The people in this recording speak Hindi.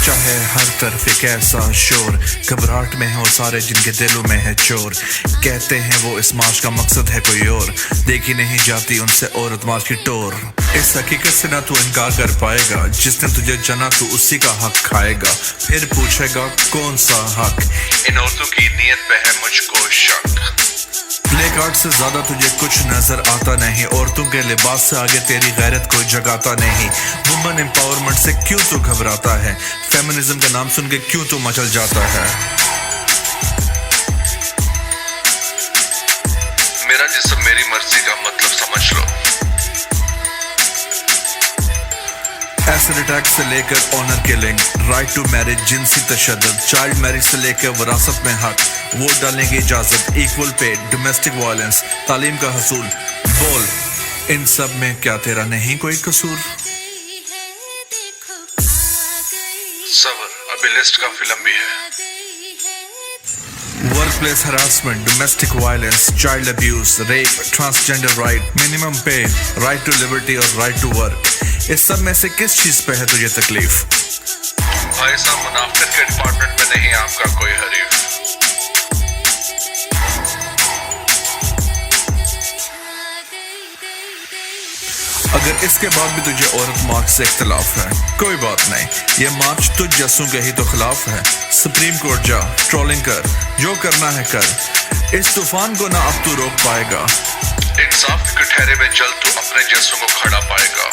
मचा है हर तरफ एक ऐसा शोर, घबराहट में हो सारे जिनके दिलों में है चोर। कहते हैं वो इस मार्च का मकसद है कोई और, देखी नहीं जाती उनसे औरत मार्च की टोर। इस हकीकत से ना तू इनकार कर पाएगा, जिसने तुझे जना तू उसी का हक खाएगा। फिर पूछेगा कौन सा हक, इन औरतों की नीयत पे है मुझको शक। प्ले कार्ड से ज्यादा तुझे कुछ नजर आता नहीं, औरतों के लिबास से आगे तेरी गैरत कोई जगाता नहीं। वुमन एम्पावरमेंट से क्यों तू घबराता है, फेमिनिज्म का नाम सुन के क्यों तू मचल जाता है। मेरा जिस्म मेरी मर्जी का मतलब समझ लो। एसिड अटैक से लेकर honour killing, right to marriage, जिनसी तशद्दुद, चाइल्ड मैरिज से लेकर विरासत में हक, वोट डालने की इजाजत, इक्वल पे, डोमेस्टिक वायलेंस, तालीम का हसूल। बोल इन सब में क्या तेरा नहीं कोई कसूर। सबर, अभी लिस्ट का फिल्म भी है। Work place harassment, domestic violence, child abuse, rape, transgender right, minimum पे, राइट टू लिबर्टी और राइट टू वर्क। इस सब में से किस चीज पे है तुझे तकलीफ। भाई साहब, मुनाफिक के डिपार्टमेंट में नहीं आपका कोई हरीफ। अगर इसके बाद भी तुझे औरत मार्च से इख्तिलाफ है, कोई बात नहीं, ये मार्च तुझ जैसों के ही तो खिलाफ है। सुप्रीम कोर्ट जा, ट्रोलिंग कर, जो करना है कर, इस तूफान को ना अब तू रोक पाएगा। इंसाफ के कटहरे में जल्द तू अपने जैसों को खड़ा पाएगा।